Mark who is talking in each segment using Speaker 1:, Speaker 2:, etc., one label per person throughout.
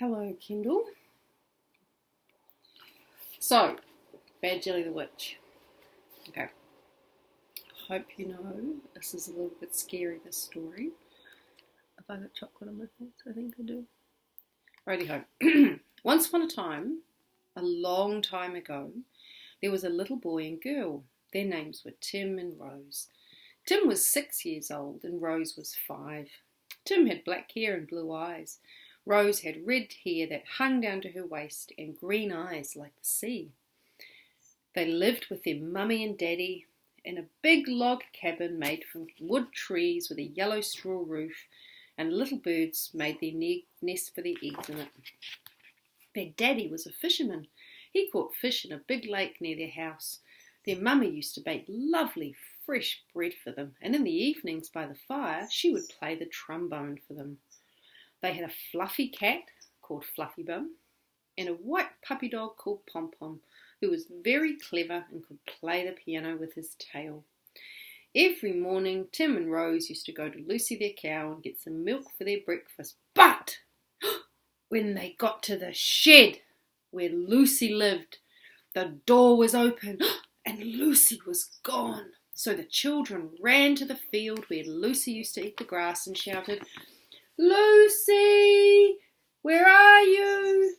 Speaker 1: Hello, Kendall. So, Bad Jelly the Witch. Okay. Hope you know this is a little bit scary, this story. Have I got chocolate on my face? I think I do. Righty-ho. Once upon a time, a long time ago, there was a little boy and girl. Their names were Tim and Rose. Tim was 6 years old and Rose was 5. Tim had black hair and blue eyes. Rose had red hair that hung down to her waist and green eyes like the sea. They lived with their mummy and daddy in a big log cabin made from wood trees with a yellow straw roof, and little birds made their nest for their eggs in it. Their daddy was a fisherman. He caught fish in a big lake near their house. Their mummy used to bake lovely fresh bread for them, and in the evenings by the fire she would play the trombone for them. They had a fluffy cat called Fluffy Bum and a white puppy dog called Pom Pom, who was very clever and could play the piano with his tail. Every morning Tim and Rose used to go to Lucy their cow and get some milk for their breakfast. But when they got to the shed where Lucy lived, the door was open and Lucy was gone. So the children ran to the field where Lucy used to eat the grass and shouted, "Lucy, where are you?"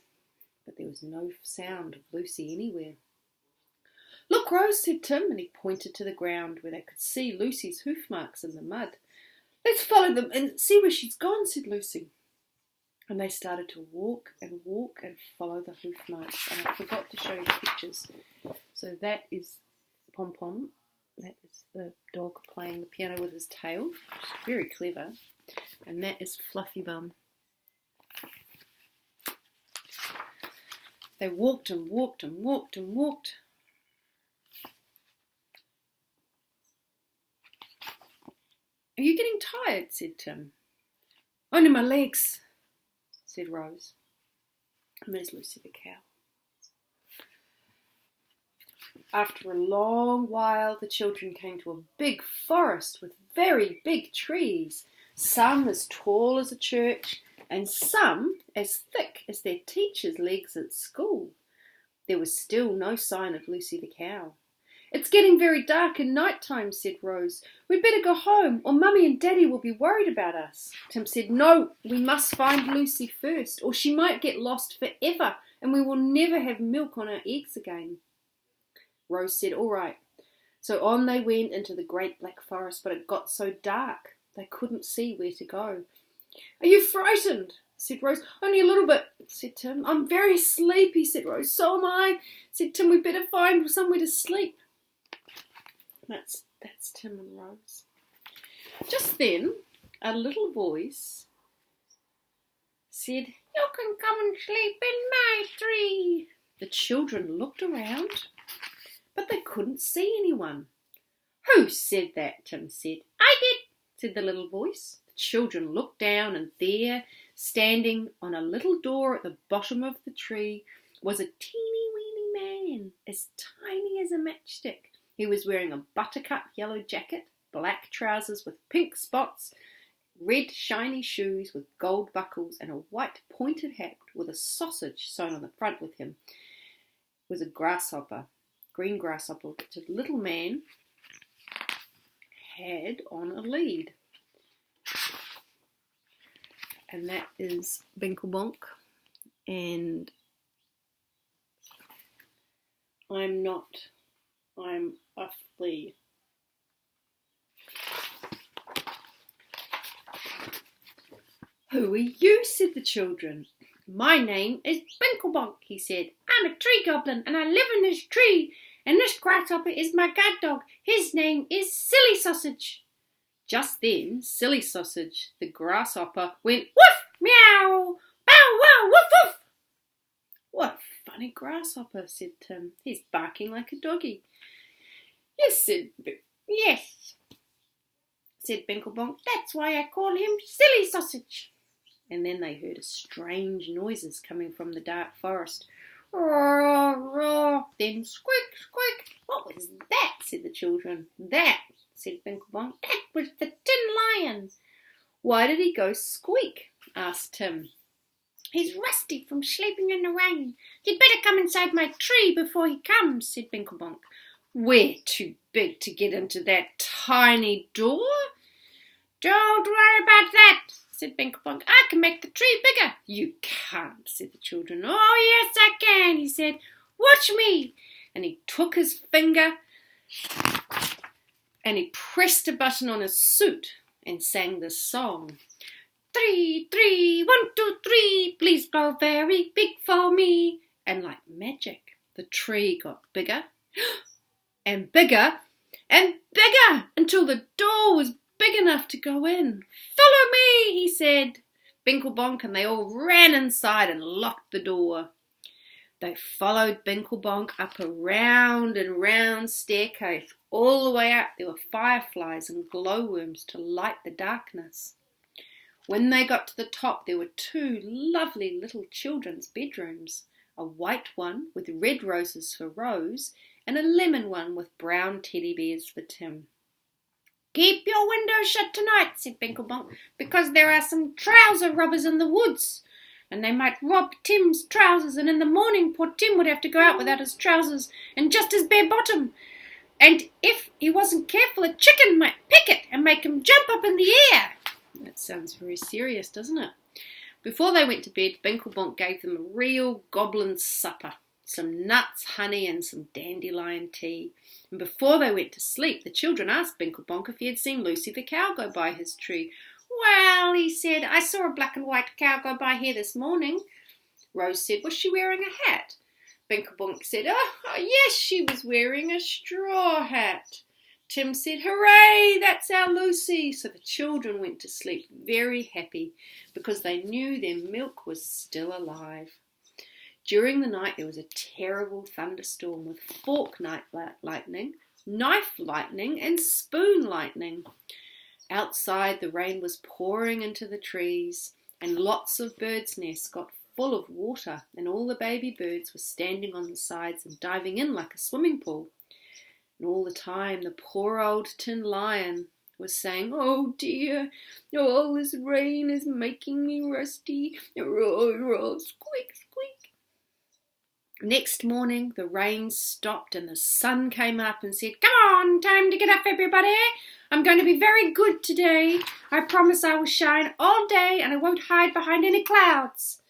Speaker 1: But there was no sound of Lucy anywhere. "Look, Rose," said Tim, and he pointed to the ground where they could see Lucy's hoof marks in the mud. "Let's follow them and see where she's gone," said Lucy. And they started to walk and follow the hoof marks. And I forgot to show you the pictures. So that is Pom Pom. That is the dog playing the piano with his tail, which is very clever. And that is Fluffy Bum. They walked and walked and walked and walked. "Are you getting tired?" said Tim. "Only my legs," said Rose. And there's Lucy the cow. After a long while, the children came to a big forest with very big trees, some as tall as a church and some as thick as their teachers' legs at school. There was still no sign of Lucy the cow. "It's getting very dark and night time," said Rose. "We'd better go home or Mummy and Daddy will be worried about us." Tim said, "No, we must find Lucy first or she might get lost forever and we will never have milk on our eggs again." Rose said, "All right." So on they went into the great black forest, but it got so dark they couldn't see where to go. "Are you frightened?" said Rose. "Only a little bit," said Tim. "I'm very sleepy," said Rose. "So am I," said Tim. "We better find somewhere to sleep." That's Tim and Rose. Just then, a little voice said, "You can come and sleep in my tree." The children looked around, but they couldn't see anyone. "Who said that?" Tim said. "I did," said the little voice. The children looked down, and there, standing on a little door at the bottom of the tree, was a teeny-weeny man, as tiny as a matchstick. He was wearing a buttercup yellow jacket, black trousers with pink spots, red shiny shoes with gold buckles, and a white pointed hat with a sausage sewn on the front with him. It was a grasshopper, green grasshopper, which the little man had on a lead. And that is Binklebonk. And I'm a flea. "Who are you?" said the children. "My name is Binklebonk," he said. "I'm a tree goblin and I live in this tree. And this grasshopper is my guard dog. His name is Silly Sausage." Just then, Silly Sausage, the grasshopper, went woof, meow, bow wow, woof woof. "What a funny grasshopper," said Tim. "He's barking like a doggy." Yes, said Binklebonk. "That's why I call him Silly Sausage." And then they heard strange noises coming from the dark forest. "Roar, roar," then squeak, squeak. "What was that?" said the children. "That," said Binklebonk, "that was the Tin Lion." "Why did he go squeak?" asked Tim.
Speaker 2: He's rusty from sleeping in the rain. You'd better come inside my tree before he comes, said Binklebonk.
Speaker 1: We're too big to get into that tiny door.
Speaker 2: Don't worry about that, said Binklebonk. I can make the tree bigger.
Speaker 1: You can't, said the children.
Speaker 2: Oh, yes, I can, he said. Watch me.
Speaker 1: And he took his finger and he pressed a button on his suit and sang this song.
Speaker 2: 3, 3, 1, 2, 3, please grow very big for me.
Speaker 1: And like magic, the tree got bigger and bigger and bigger until the door was big enough to go in.
Speaker 2: Follow me, he said.
Speaker 1: Binklebonk and they all ran inside and locked the door. They followed Binklebonk up a round and round staircase. All the way up there were fireflies and glowworms to light the darkness. When they got to the top, there were 2 lovely little children's bedrooms, a white one with red roses for Rose and a lemon one with brown teddy bears for Tim.
Speaker 2: Keep your windows shut tonight, said Binklebonk, because there are some trouser robbers in the woods, and they might rob Tim's trousers, and in the morning poor Tim would have to go out without his trousers and just his bare bottom. And if he wasn't careful, a chicken might pick it and make him jump up in the air.
Speaker 1: That sounds very serious, doesn't it? Before they went to bed, Binklebonk gave them a real goblin supper. Some nuts, honey and some dandelion tea. And before they went to sleep, the children asked Binklebonk if he had seen Lucy the cow go by his tree.
Speaker 2: Well, he said, I saw a black and white cow go by here this morning.
Speaker 1: Rose said, was she wearing a hat? Binklebonk said, oh, yes, she was wearing a straw hat. Tim said, hooray, that's our Lucy. So the children went to sleep very happy because they knew their milk was still alive. During the night there was a terrible thunderstorm with fork lightning, knife lightning and spoon lightning. Outside the rain was pouring into the trees and lots of birds' nests got full of water and all the baby birds were standing on the sides and diving in like a swimming pool. And all the time the poor old Tin Lion was saying, oh dear, all this rain is making me rusty. Roll, roll, squeak, squeak. Next morning the rain stopped and the sun came up and said, come on, time to get up everybody. I'm going to be very good today. I promise I will shine all day and I won't hide behind any clouds.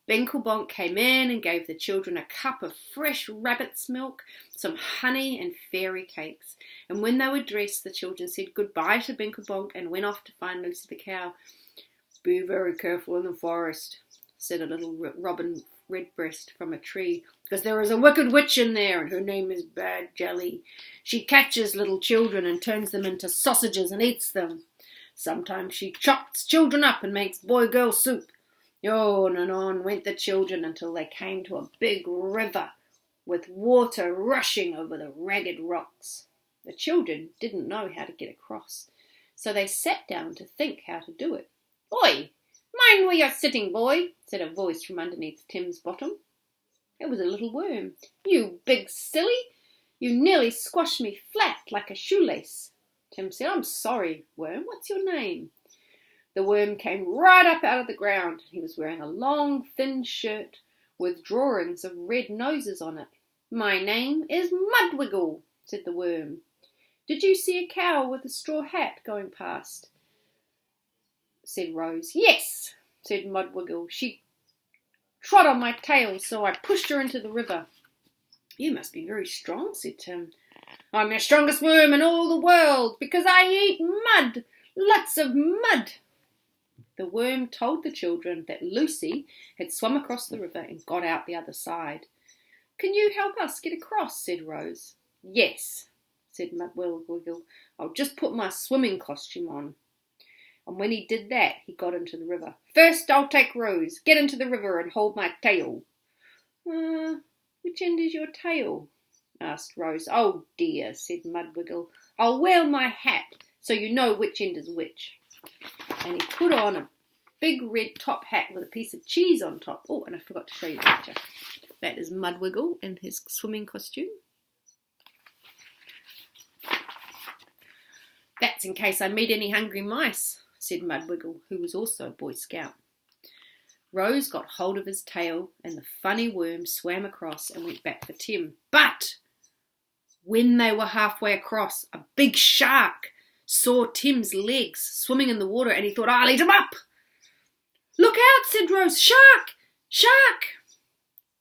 Speaker 1: Binklebonk came in and gave the children a cup of fresh rabbit's milk, some honey and fairy cakes. And when they were dressed, the children said goodbye to Binklebonk and went off to find Lucy the cow. Be very careful in the forest, said a little robin redbreast from a tree, because there is a wicked witch in there and her name is Bad Jelly. She catches little children and turns them into sausages and eats them. Sometimes she chops children up and makes boy-girl soup. On and on went the children until they came to a big river with water rushing over the ragged rocks. The children didn't know how to get across, so they sat down to think how to do it. Oi, mind where you're sitting, boy, said a voice from underneath Tim's bottom. It was a little worm. You big silly, you nearly squashed me flat like a shoelace. Tim said, I'm sorry, worm, what's your name? The worm came right up out of the ground. He was wearing a long, thin shirt with drawings of red noses on it. My name is Mudwiggle, said the worm. Did you see a cow with a straw hat going past? Said Rose. Yes, said Mudwiggle. She trod on my tail, so I pushed her into the river. You must be very strong, said Tim. I'm the strongest worm in all the world, because I eat mud, lots of mud. The worm told the children that Lucy had swum across the river and got out the other side. Can you help us get across? Said Rose. Yes, said Mudwiggle. I'll just put my swimming costume on. And when he did that, he got into the river. First, I'll take Rose. Get into the river and hold my tail. Which end is your tail? Asked Rose. Oh dear, said Mudwiggle. I'll wear my hat so you know which end is which. And he put on a big red top hat with a piece of cheese on top. Oh, and I forgot to show you the picture. That is Mudwiggle in his swimming costume. That's in case I meet any hungry mice, said Mudwiggle, who was also a Boy Scout. Rose got hold of his tail and the funny worm swam across and went back for Tim. But when they were halfway across, a big shark saw Tim's legs swimming in the water and he thought, I'll eat him up. Look out, said Rose. Shark! Shark!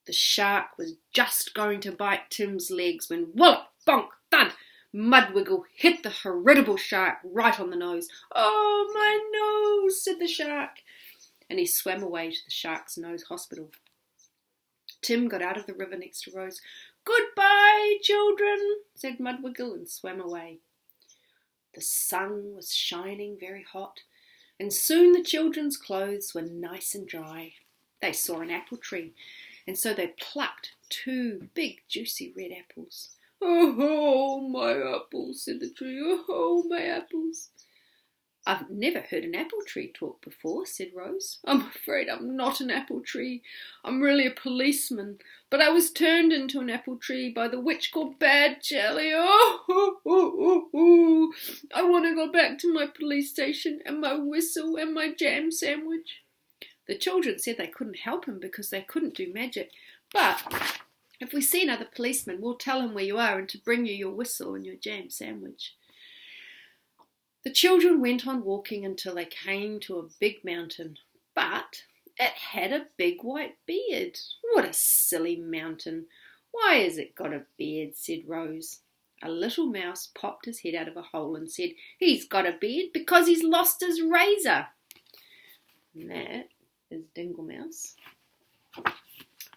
Speaker 1: The shark was just going to bite Tim's legs when wallop, bonk, thud, Mudwiggle hit the heritable shark right on the nose. Oh, my nose, said the shark. And he swam away to the shark's nose hospital. Tim got out of the river next to Rose. Goodbye, children, said Mudwiggle and swam away. The sun was shining very hot, and soon the children's clothes were nice and dry. They saw an apple tree, and so they plucked 2 big juicy red apples. Oh, my apples, said the tree. Oh, my apples. I've never heard an apple tree talk before, said Rose. I'm afraid I'm not an apple tree. I'm really a policeman, but I was turned into an apple tree by the witch called Bad Jelly. Oh. I want to go back to my police station and my whistle and my jam sandwich. The children said they couldn't help him because they couldn't do magic, but if we see another policeman, we'll tell him where you are and to bring you your whistle and your jam sandwich. The children went on walking until they came to a big mountain, but it had a big white beard. What a silly mountain. Why has it got a beard, said Rose. A little mouse popped his head out of a hole and said, he's got a beard because he's lost his razor. And that is Dingle Mouse.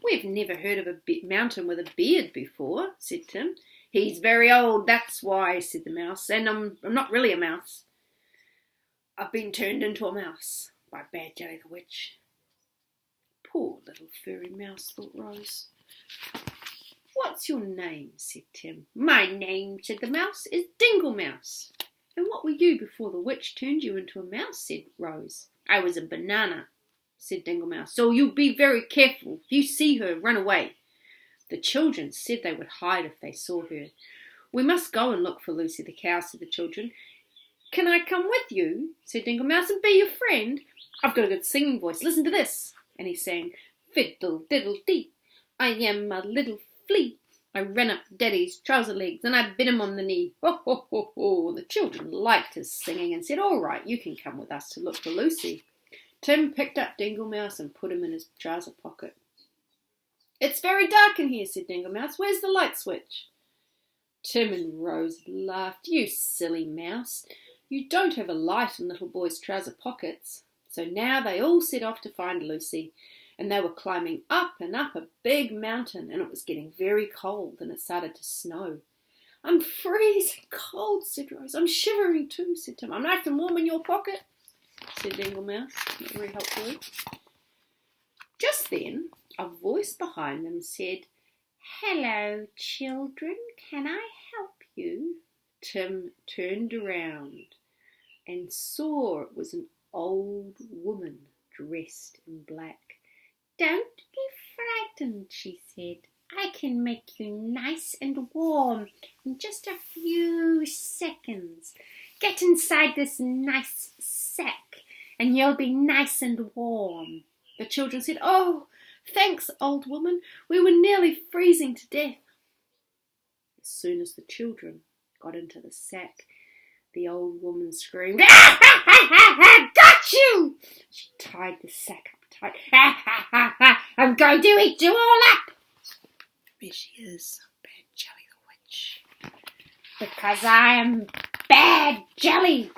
Speaker 1: We've never heard of a mountain with a beard before, said Tim. He's very old, that's why, said the mouse, and I'm not really a mouse. I've been turned into a mouse by Bad Jelly the witch. Poor little furry mouse, thought Rose. What's your name, said Tim. My name, said the mouse, is Dingle Mouse. And what were you before the witch turned you into a mouse, said Rose. I was a banana, said Dingle Mouse, so you be very careful. If you see her, run away. The children said they would hide if they saw her. We must go and look for Lucy the cow, said the children. Can I come with you, said Dingle Mouse, and be your friend? I've got a good singing voice. Listen to this. And he sang, fiddle diddle dee, I am a little flea. I ran up Daddy's trouser legs and I bit him on the knee. Ho, ho, ho, ho. The children liked his singing and said, all right, you can come with us to look for Lucy. Tim picked up Dingle Mouse and put him in his trouser pocket. It's very dark in here, said Dingle Mouse. Where's the light switch? Tim and Rose laughed. You silly mouse. You don't have a light in little boys' trouser pockets. So now they all set off to find Lucy, and they were climbing up and up a big mountain, and it was getting very cold, and it started to snow. I'm freezing cold, said Rose. I'm shivering too, said Tim. I'm nice and warm in your pocket, said Dingle Mouse, not very helpfully. Just then, a voice behind them said, Hello, children, can I help you? Tim turned around and saw it was an old woman dressed in black. Don't be frightened, she said. I can make you nice and warm in just a few seconds. Get inside this nice sack and you'll be nice and warm. The children said, Oh, thanks, old woman. We were nearly freezing to death. As soon as the children got into the sack, the old woman screamed, Got you! She tied the sack up tight. I'm going to eat you all up. There she is, Bad Jelly the witch. Because I am Bad Jelly,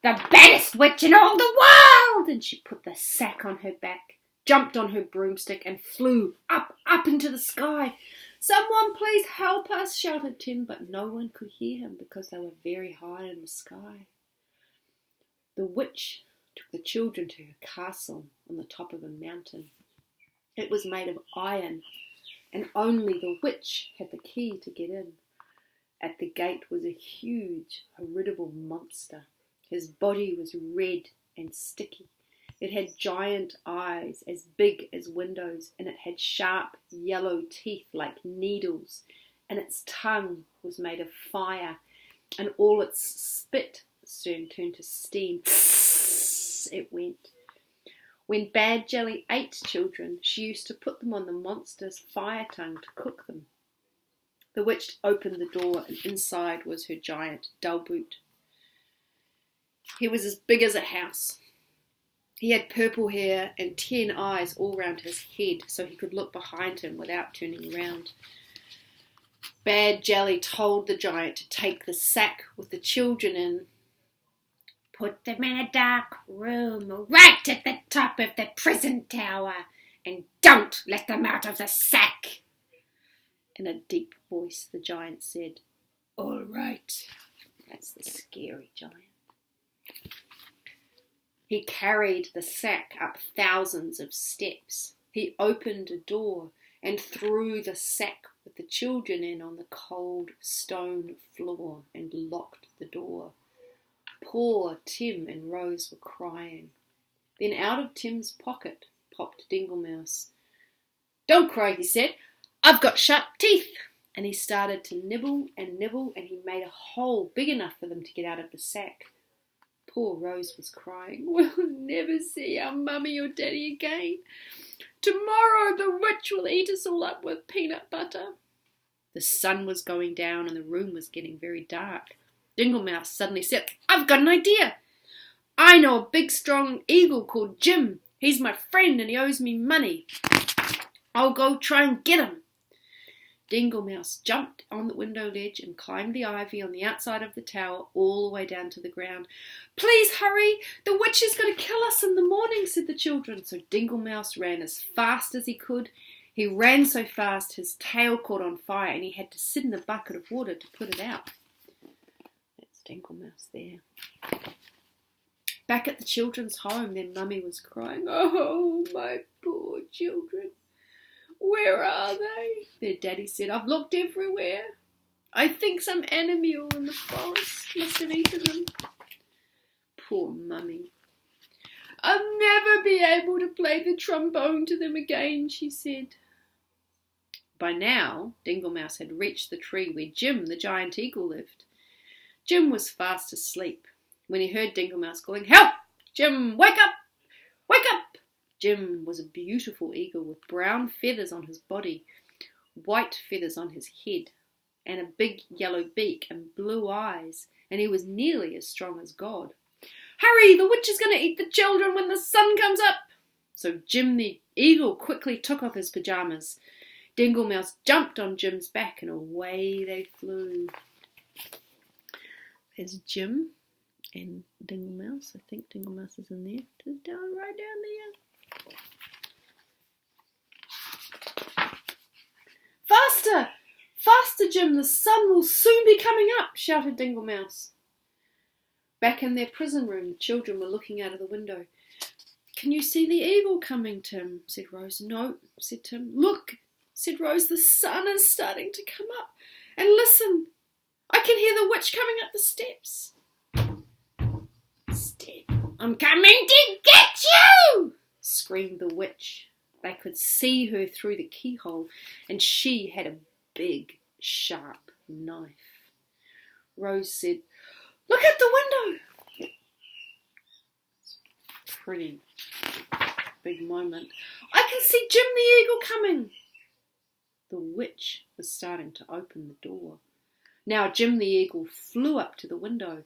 Speaker 1: the baddest witch in all the world. And she put the sack on her back, jumped on her broomstick and flew up into the sky. Someone please help us, shouted Tim, but no one could hear him because they were very high in the sky. The witch took the children to her castle on the top of a mountain. It was made of iron, and only the witch had the key to get in. At the gate was a huge, heritable monster. His body was red and sticky. It had giant eyes as big as windows, and it had sharp yellow teeth like needles, and its tongue was made of fire, and all its spit soon turned to steam. It went. When Bad Jelly ate children, she used to put them on the monster's fire tongue to cook them. The witch opened the door, and inside was her giant Dalboot. He was as big as a house. He had purple hair and 10 eyes all round his head, so he could look behind him without turning around. Bad Jelly told the giant to take the sack with the children in.
Speaker 2: Put them in a dark room right at the top of the prison tower, and don't let them out of the sack.
Speaker 1: In a deep voice, the giant said,
Speaker 2: All right.
Speaker 1: That's the scary giant. He carried the sack up thousands of steps. He opened a door and threw the sack with the children in on the cold stone floor and locked the door. Poor Tim and Rose were crying. Then out of Tim's pocket popped Dinglemouse. Don't cry, he said. I've got sharp teeth. And he started to nibble, and he made a hole big enough for them to get out of the sack. Poor Rose was crying. We'll never see our mummy or daddy again. Tomorrow the witch will eat us all up with peanut butter. The sun was going down and the room was getting very dark. Dinglemouse suddenly said, I've got an idea. I know a big strong eagle called Jim. He's my friend and he owes me money. I'll go try and get him. Dinglemouse jumped on the window ledge and climbed the ivy on the outside of the tower all the way down to the ground. Please hurry, the witch is going to kill us in the morning, said the children. So Dinglemouse ran as fast as he could. He ran so fast his tail caught on fire and he had to sit in a bucket of water to put it out. That's Dinglemouse there. Back at the children's home, their mummy was crying, Oh, my poor children. Where are they? Their daddy said, I've looked everywhere. I think some animal in the forest must have eaten them. Poor mummy. I'll never be able to play the trombone to them again, she said. By now, Dinglemouse had reached the tree where Jim, the giant eagle, lived. Jim was fast asleep when he heard Dinglemouse calling, Help! Jim, wake up! Wake up! Jim was a beautiful eagle with brown feathers on his body, white feathers on his head, and a big yellow beak and blue eyes, and he was nearly as strong as God. Hurry, the witch is going to eat the children when the sun comes up. So Jim the eagle quickly took off his pyjamas. Dinglemouse jumped on Jim's back and away they flew. There's Jim and Dinglemouse. I think Dinglemouse is in there. Just down right down there. Faster! Faster, Jim! The sun will soon be coming up, shouted Dinglemouse. Back in their prison room, the children were looking out of the window. Can you see the eagle coming, Tim? Said Rose. No, said Tim. Look, said Rose, the sun is starting to come up. And listen, I can hear the witch coming up the steps. I'm coming to get you! Screamed the witch. They could see her through the keyhole, and she had a big, sharp knife. Rose said, Look at the window! Pretty big moment. I can see Jim the eagle coming. The witch was starting to open the door. Now Jim the eagle flew up to the window.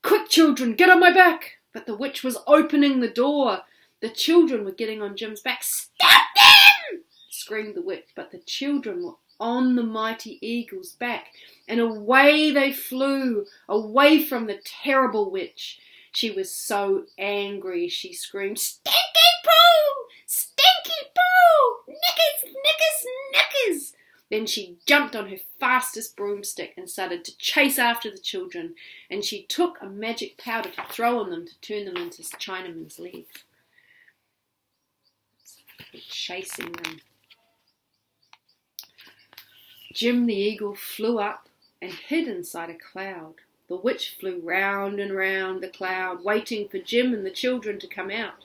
Speaker 1: Quick, children, get on my back! But the witch was opening the door. The children were getting on Jim's back. Stop them! Screamed the witch, but the children were on the mighty eagle's back, and away they flew, away from the terrible witch. She was so angry, she screamed, Stinky poo! Stinky poo! Knickers, knickers, knickers! Then she jumped on her fastest broomstick and started to chase after the children, and she took a magic powder to throw on them to turn them into Chinaman's legs. Chasing them. Jim the eagle flew up and hid inside a cloud. The witch flew round and round the cloud, waiting for Jim and the children to come out.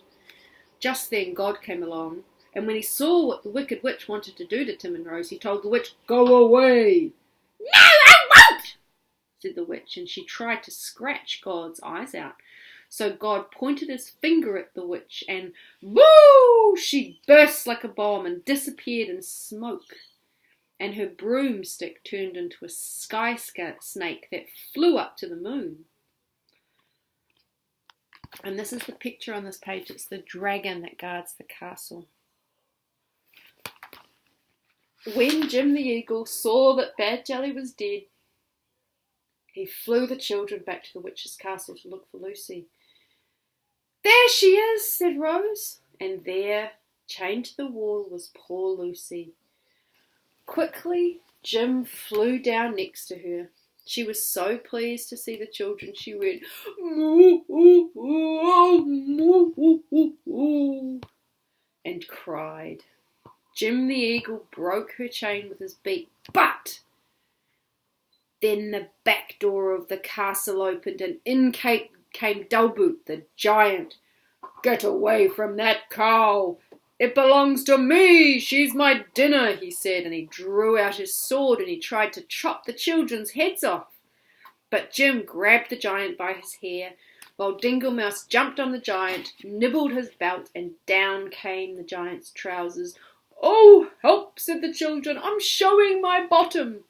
Speaker 1: Just then God came along, and when he saw what the wicked witch wanted to do to Tim and Rose, he told the witch, Go away! No, I won't! Said the witch, and she tried to scratch God's eyes out. So God pointed his finger at the witch and woo! She burst like a bomb and disappeared in smoke. And her broomstick turned into a sky snake that flew up to the moon. And this is the picture on this page. It's the dragon that guards the castle. When Jim the Eagle saw that Bad Jelly was dead, he flew the children back to the witch's castle to look for Lucy. "There she is," said Rose, and there, chained to the wall, was poor Lucy. Quickly, Jim flew down next to her. She was so pleased to see the children, she went, "Moo, ooh, ooh, moo, ooh, ooh, ooh," and cried. Jim the Eagle broke her chain with his beak, but then the back door of the castle opened and in came Dulboot the giant. "Get away from that cow! It belongs to me! She's my dinner," he said, and he drew out his sword and he tried to chop the children's heads off. But Jim grabbed the giant by his hair, while Dinglemouse jumped on the giant, nibbled his belt, and down came the giant's trousers. "Oh, help," said the children, "I'm showing my bottom."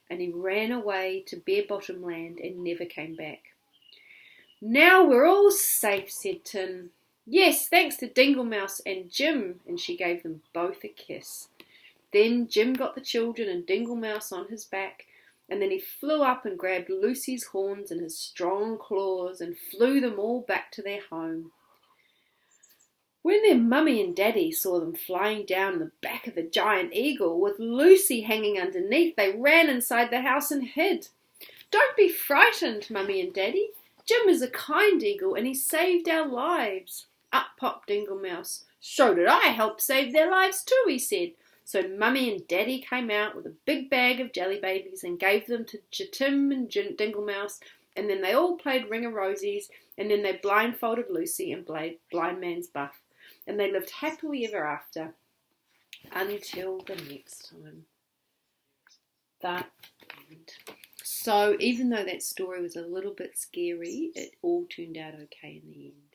Speaker 1: And he ran away to Bare Bottom Land and never came back. "Now we're all safe," said Tin. "Yes, thanks to Dinglemouse and Jim," and she gave them both a kiss. Then Jim got the children and Dinglemouse on his back, and then he flew up and grabbed Lucy's horns in his strong claws and flew them all back to their home. When their mummy and daddy saw them flying down the back of the giant eagle with Lucy hanging underneath, they ran inside the house and hid. "Don't be frightened, mummy and daddy. Jim is a kind eagle and he saved our lives." Up popped Dinglemouse. "So did I help save their lives too," he said. So mummy and daddy came out with a big bag of jelly babies and gave them to Tim and Dinglemouse, and then they all played Ring of Rosies, and then they blindfolded Lucy and played Blind Man's Buff. And they lived happily ever after until the next time. That end. So even though that story was a little bit scary, it all turned out okay in the end.